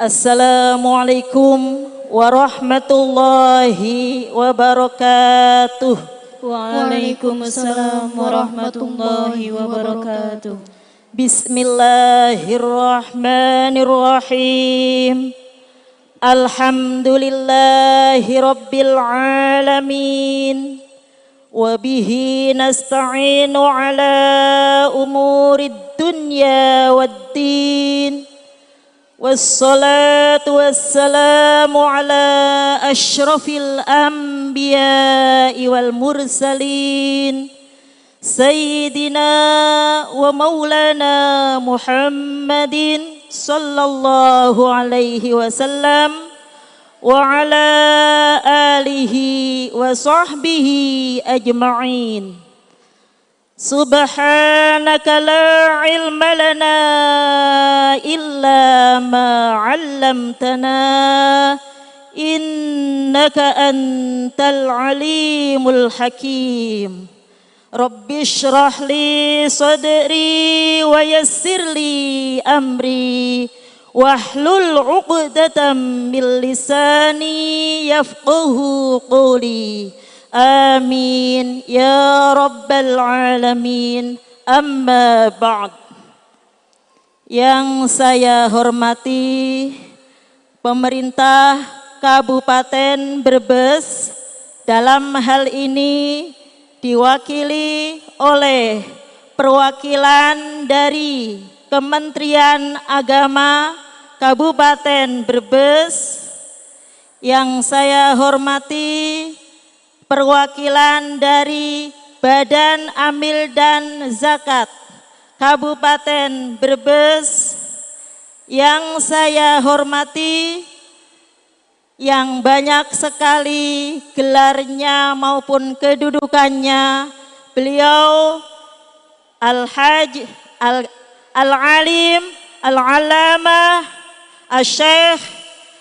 Assalamualaikum warahmatullahi wabarakatuh. Waalaikumsalam warahmatullahi wabarakatuh. Bismillahirrahmanirrahim. Alhamdulillahi rabbil alamin. Wabihi nasta'inu ala umurid dunya waddin. Wassalatu wassalamu ala ashrafil anbiya'i wal mursalin Sayyidina wa maulana Muhammadin sallallahu alaihi wasallam wa ala alihi wa sahbihi ajma'in. Subhanaka la ilma lana illa ma 'allamtana innaka antal alimul hakim. Rabbi shrah li sadri wa yassir li amri wahlul 'uqdatam min lisani yafqahu qawli. Amin ya rabbal alamin. Amma ba'd. Yang saya hormati pemerintah Kabupaten Brebes, dalam hal ini diwakili oleh perwakilan dari Kementerian Agama Kabupaten Brebes. Yang saya hormati perwakilan dari Badan Amil dan Zakat Kabupaten Brebes. Yang saya hormati, yang banyak sekali gelarnya maupun kedudukannya, beliau Al-Haj Al-Alim Al-Alamah Al-Syekh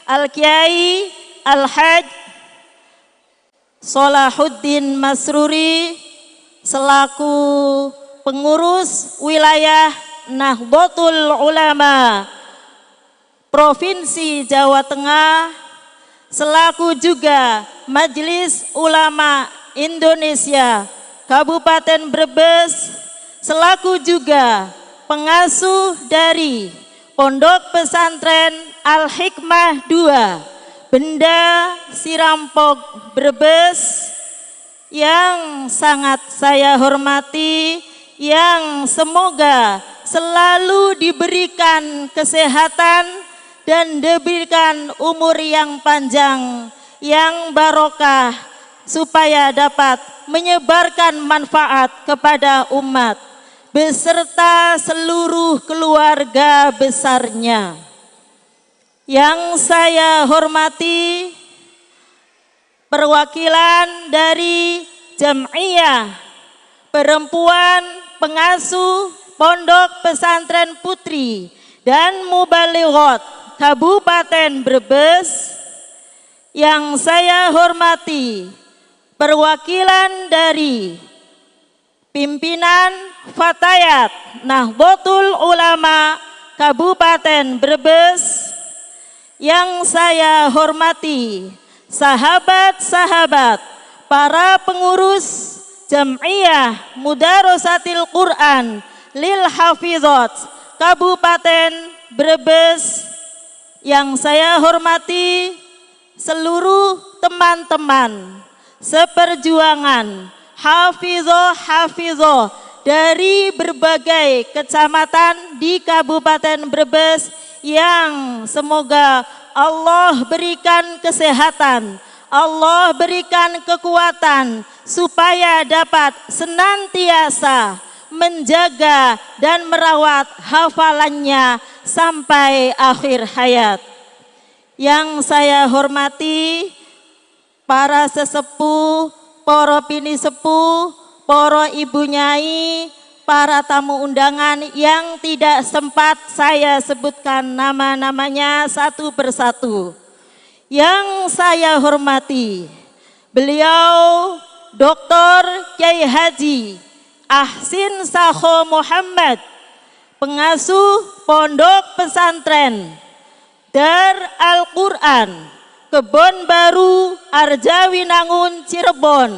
Al-Kiai Al-Haj Salahuddin Masruri selaku pengurus wilayah Nahdlatul Ulama Provinsi Jawa Tengah, selaku juga Majelis Ulama Indonesia Kabupaten Brebes, selaku juga pengasuh dari Pondok Pesantren Al-Hikmah II Benda Sirampok Brebes, yang sangat saya hormati, yang semoga selalu diberikan kesehatan dan diberikan umur yang panjang, yang barokah, supaya dapat menyebarkan manfaat kepada umat beserta seluruh keluarga besarnya. Yang saya hormati perwakilan dari Jam'iyah Perempuan Pengasuh Pondok Pesantren Putri dan Mubalighat Kabupaten Brebes. Yang saya hormati perwakilan dari pimpinan Fatayat Nahdlatul Ulama Kabupaten Brebes. Yang saya hormati sahabat-sahabat para pengurus Jam'iyah Mudarosatil Quran Lil Hafizat Kabupaten Brebes. Yang saya hormati seluruh teman-teman seperjuangan hafizah dari berbagai kecamatan di Kabupaten Brebes, yang semoga Allah berikan kesehatan, Allah berikan kekuatan, supaya dapat senantiasa menjaga dan merawat hafalannya sampai akhir hayat. Yang saya hormati para sesepuh, para bini sepuh, para ibu nyai, para tamu undangan yang tidak sempat saya sebutkan nama-namanya satu persatu. Yang saya hormati beliau Dr. Kiai Haji Ahsin Sakho Muhammad, pengasuh Pondok Pesantren Dar Al-Quran Kebon Baru Arjawinangun Cirebon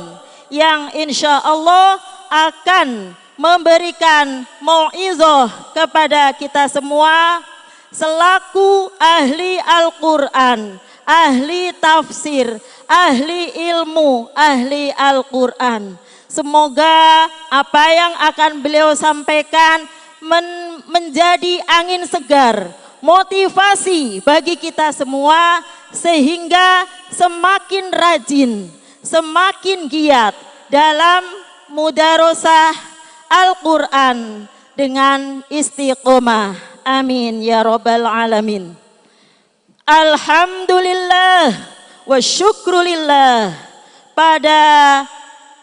yang insya Allah akan memberikan mau'izah kepada kita semua selaku ahli Al-Quran, ahli tafsir, ahli ilmu, ahli Al-Quran. Semoga apa yang akan beliau sampaikan menjadi angin segar, motivasi bagi kita semua sehingga semakin rajin, semakin giat dalam mudarosah Al-Quran dengan istiqomah. Amin ya rabbal alamin. Alhamdulillah wa syukrulillah. Pada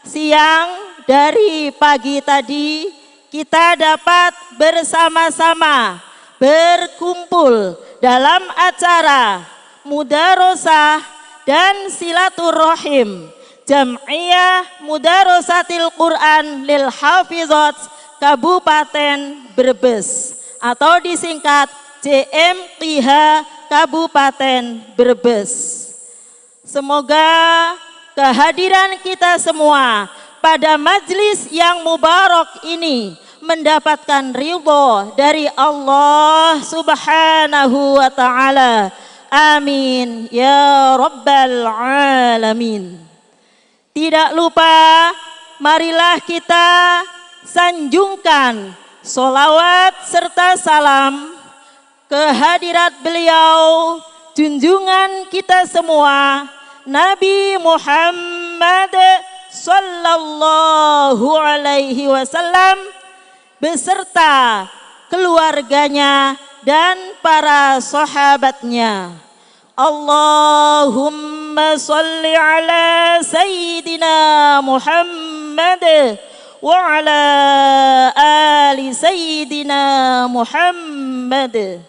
siang dari pagi tadi kita dapat bersama-sama berkumpul dalam acara mudarosah dan silaturahim Jam'iyah Mudarosatil Quran lil Hafizat Kabupaten Brebes atau disingkat JMQH Kabupaten Brebes. Semoga kehadiran kita semua pada majlis yang mubarak ini mendapatkan ridho dari Allah Subhanahu wa ta'ala. Amin ya rabbal alamin. Tidak lupa marilah kita sanjungkan sholawat serta salam kehadirat beliau junjungan kita semua Nabi Muhammad sallallahu alaihi wasallam beserta keluarganya dan para sahabatnya. Allahumma salli ala Sayyidina Muhammad wa ala ali Sayyidina Muhammad.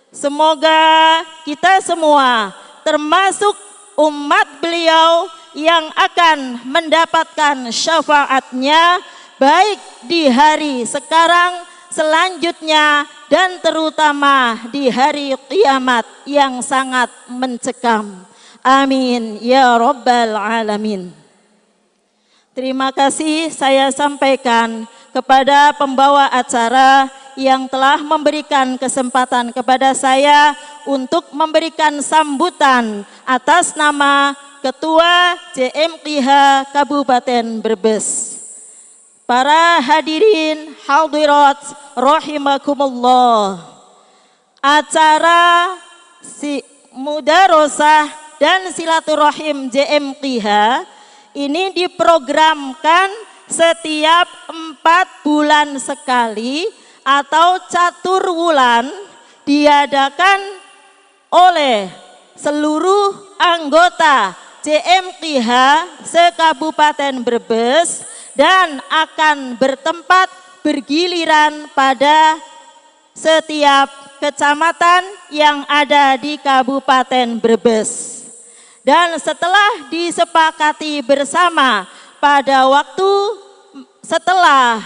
Semoga kita semua termasuk umat beliau yang akan mendapatkan syafaatnya baik di hari sekarang, selanjutnya, dan terutama di hari kiamat yang sangat mencekam. Amin ya rabbal alamin. Terima kasih saya sampaikan kepada pembawa acara yang telah memberikan kesempatan kepada saya untuk memberikan sambutan atas nama Ketua JMQH Kabupaten Brebes. Para hadirin hadirat rahimakumullah. Acara mudarosah dan silaturahim JMQH ini diprogramkan setiap 4 bulan sekali atau catur wulan diadakan oleh seluruh anggota JMQH se-Kabupaten Brebes dan akan bertempat bergiliran pada setiap kecamatan yang ada di Kabupaten Brebes. Dan setelah disepakati bersama pada waktu setelah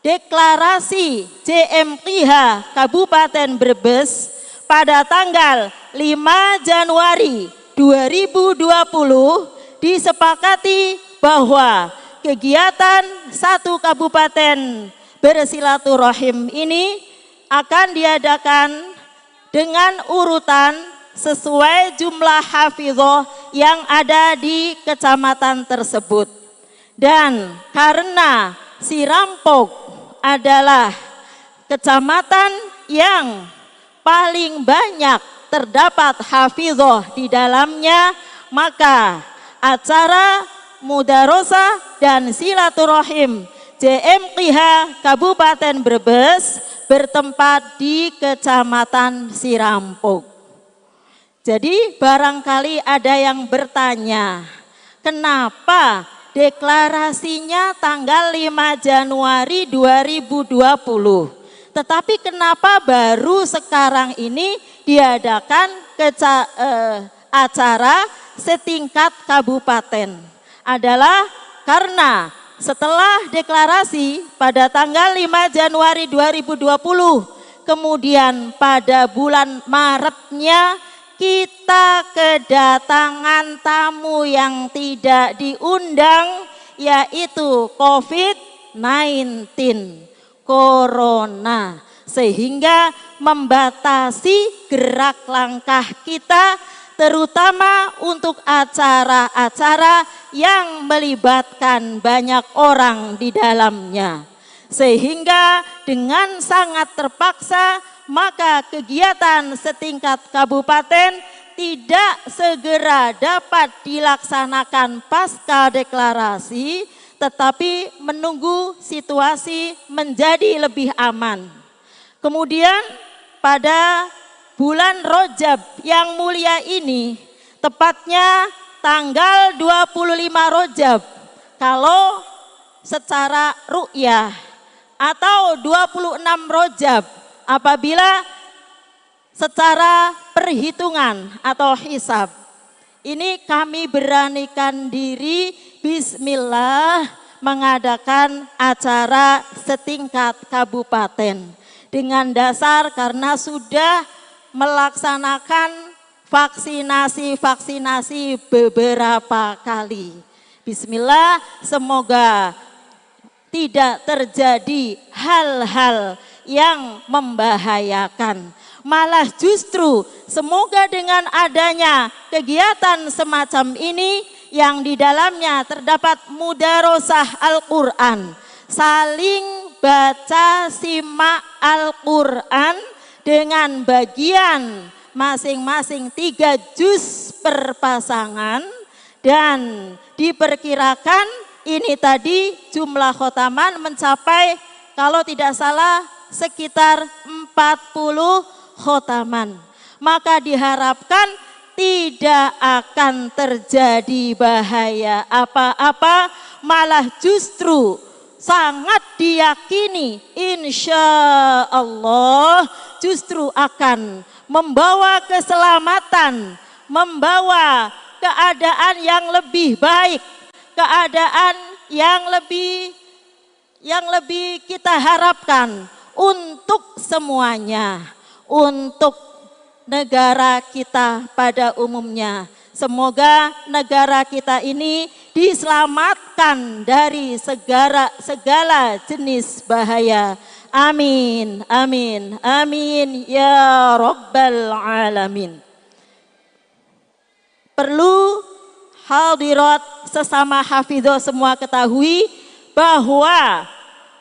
deklarasi JMQH Kabupaten Brebes pada tanggal 5 Januari 2020 disepakati bahwa kegiatan satu kabupaten bersilaturahim ini akan diadakan dengan urutan sesuai jumlah hafizah yang ada di kecamatan tersebut. Dan karena Sirampok adalah kecamatan yang paling banyak terdapat hafizah di dalamnya, maka acara mudarosah dan silaturahim JMQH Kabupaten Brebes bertempat di Kecamatan Sirampok. Jadi barangkali ada yang bertanya, kenapa deklarasinya tanggal 5 Januari 2020, tetapi kenapa baru sekarang ini diadakan acara setingkat kabupaten? Adalah karena setelah deklarasi pada tanggal 5 Januari 2020, kemudian pada bulan Maretnya kita kedatangan tamu yang tidak diundang, yaitu COVID-19, Corona, sehingga membatasi gerak langkah kita, terutama untuk acara-acara yang melibatkan banyak orang di dalamnya. Sehingga dengan sangat terpaksa, maka kegiatan setingkat kabupaten tidak segera dapat dilaksanakan pasca deklarasi, tetapi menunggu situasi menjadi lebih aman. Kemudian pada bulan Rajab yang mulia ini, tepatnya tanggal 25 Rajab, kalau secara ru'yah, atau 26 Rajab apabila secara perhitungan atau hisab. Ini kami beranikan diri bismillah mengadakan acara setingkat kabupaten dengan dasar karena sudah melaksanakan vaksinasi beberapa kali. Bismillah, semoga tidak terjadi hal-hal yang membahayakan. Malah justru semoga dengan adanya kegiatan semacam ini yang di dalamnya terdapat mudarosah Al-Quran, saling baca simak Al-Quran dengan bagian masing-masing 3 juz per pasangan, dan diperkirakan ini tadi jumlah khotaman mencapai kalau tidak salah sekitar 40 khotaman. Maka diharapkan tidak akan terjadi bahaya apa-apa, malah justru sangat diyakini insya Allah justru akan membawa keselamatan, membawa keadaan yang lebih baik, keadaan yang lebih kita harapkan untuk semuanya, untuk negara kita pada umumnya. Semoga negara kita ini diselamatkan dari segala jenis bahaya. Amin, amin, amin ya Rabbal Alamin. Perlu hadirat sesama hafidho semua ketahui bahwa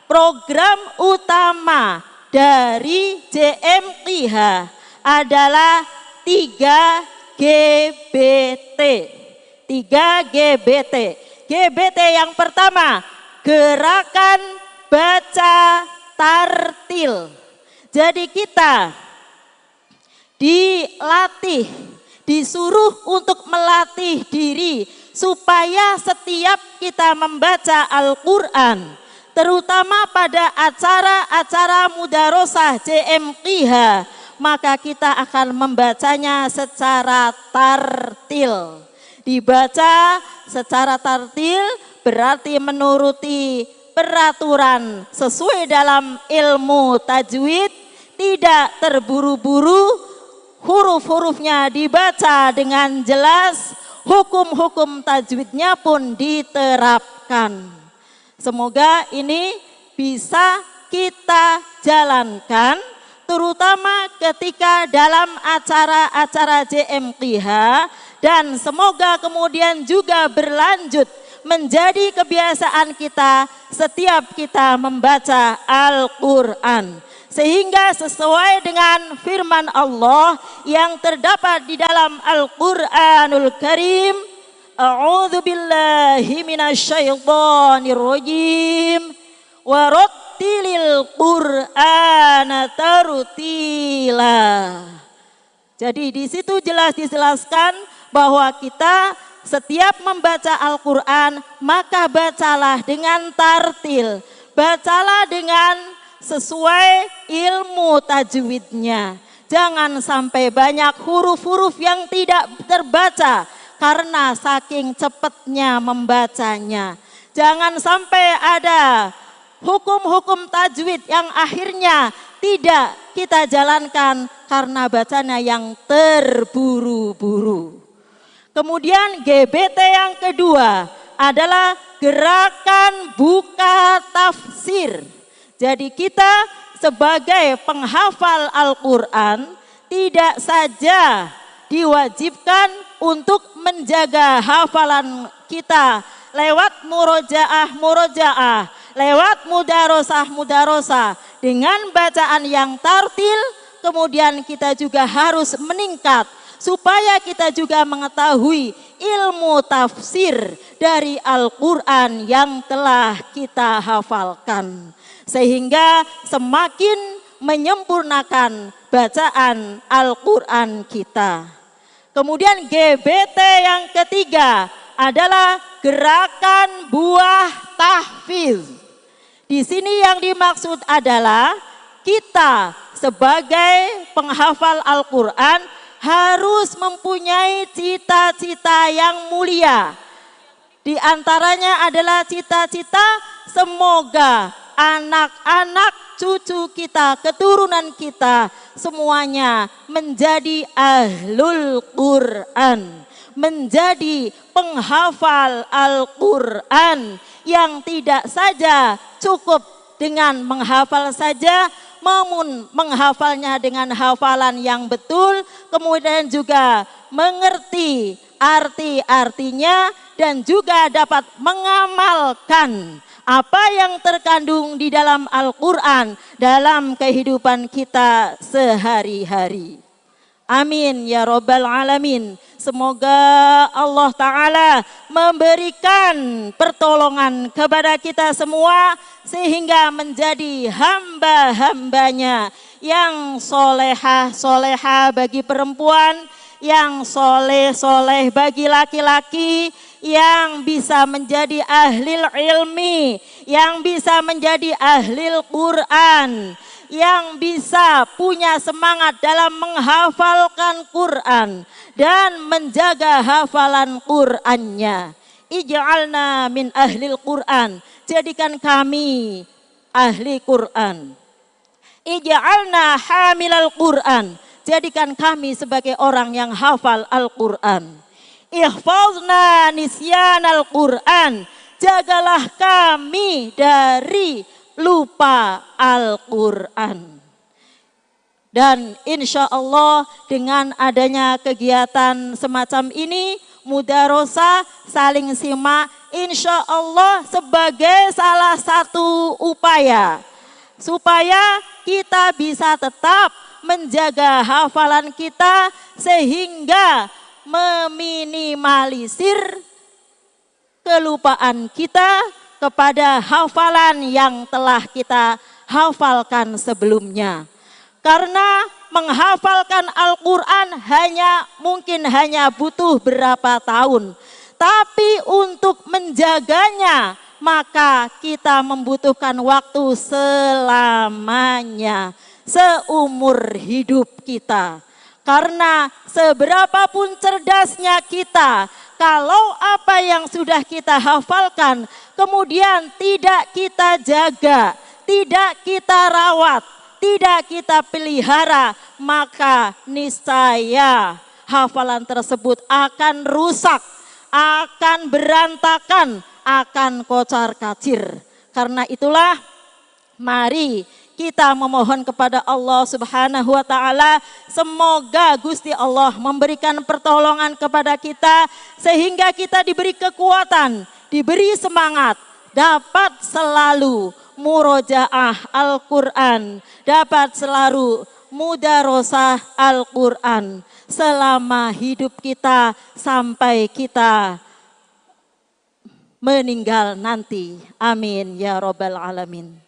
program utama dari JMQH adalah 3GBT. 3GBT. GBT yang pertama, gerakan baca tartil. Jadi kita dilatih, disuruh untuk melatih diri supaya setiap kita membaca Al-Quran, terutama pada acara-acara mudarosah JMQH, maka kita akan membacanya secara tartil. Dibaca secara tartil berarti menuruti peraturan sesuai dalam ilmu tajwid, tidak terburu-buru, huruf-hurufnya dibaca dengan jelas, hukum-hukum tajwidnya pun diterapkan. Semoga ini bisa kita jalankan, terutama ketika dalam acara-acara JMQH, dan semoga kemudian juga berlanjut menjadi kebiasaan kita setiap kita membaca Al-Quran. Sehingga sesuai dengan firman Allah yang terdapat di dalam Al-Quranul Karim, A'udzu billahi minasyaitonir rajim wa rattilil Qur'ana tartila. Jadi di situ jelas dijelaskan bahwa kita setiap membaca Al-Quran maka bacalah dengan tartil, bacalah dengan sesuai ilmu tajwidnya. Jangan sampai banyak huruf-huruf yang tidak terbaca karena saking cepatnya membacanya. Jangan sampai ada hukum-hukum tajwid yang akhirnya tidak kita jalankan karena bacanya yang terburu-buru. Kemudian GBT yang kedua adalah gerakan buka tafsir. Jadi kita sebagai penghafal Al-Quran tidak saja diwajibkan untuk menjaga hafalan kita lewat murojaah, lewat mudarosah dengan bacaan yang tartil, kemudian kita juga harus meningkat supaya kita juga mengetahui ilmu tafsir dari Al-Quran yang telah kita hafalkan. Sehingga semakin menyempurnakan bacaan Al-Quran kita. Kemudian GBT yang ketiga adalah gerakan buah tahfiz. Di sini yang dimaksud adalah kita sebagai penghafal Al-Quran harus mempunyai cita-cita yang mulia. Di antaranya adalah cita-cita semoga anak-anak cucu kita, keturunan kita semuanya menjadi ahlul Quran, menjadi penghafal Al-Quran yang tidak saja cukup dengan menghafal saja, namun menghafalnya dengan hafalan yang betul, kemudian juga mengerti arti-artinya dan juga dapat mengamalkan apa yang terkandung di dalam Al-Quran dalam kehidupan kita sehari-hari. Amin ya Rabbal Alamin. Semoga Allah Ta'ala memberikan pertolongan kepada kita semua sehingga menjadi hamba-hambanya yang solehah bagi perempuan, yang soleh bagi laki-laki, yang bisa menjadi ahlil ilmi, yang bisa menjadi ahlil Quran, yang bisa punya semangat dalam menghafalkan Quran dan menjaga hafalan Qurannya. Ij'alna min ahlil Quran, jadikan kami ahli Quran. Ij'alna hamilal Quran, jadikan kami sebagai orang yang hafal Al-Quran. Ihfazna nisyanal Quran, jagalah kami dari lupa Al-Quran. Dan insya Allah dengan adanya kegiatan semacam ini, mudarosah, saling simak, insya Allah sebagai salah satu upaya supaya kita bisa tetap menjaga hafalan kita sehingga meminimalisir kelupaan kita kepada hafalan yang telah kita hafalkan sebelumnya. Karena menghafalkan Al-Quran mungkin hanya butuh berapa tahun. Tapi untuk menjaganya maka kita membutuhkan waktu selamanya, seumur hidup kita. Karena seberapapun cerdasnya kita, kalau apa yang sudah kita hafalkan kemudian tidak kita jaga, tidak kita rawat, tidak kita pelihara, maka niscaya hafalan tersebut akan rusak, akan berantakan, akan kocar-kacir. Karena itulah mari kita memohon kepada Allah Subhanahu wa Ta'ala, semoga Gusti Allah memberikan pertolongan kepada kita sehingga kita diberi kekuatan, diberi semangat, dapat selalu murojaah Al-Quran, dapat selalu mudarosah Al-Quran selama hidup kita sampai kita meninggal nanti. Amin ya Rabbal Alamin.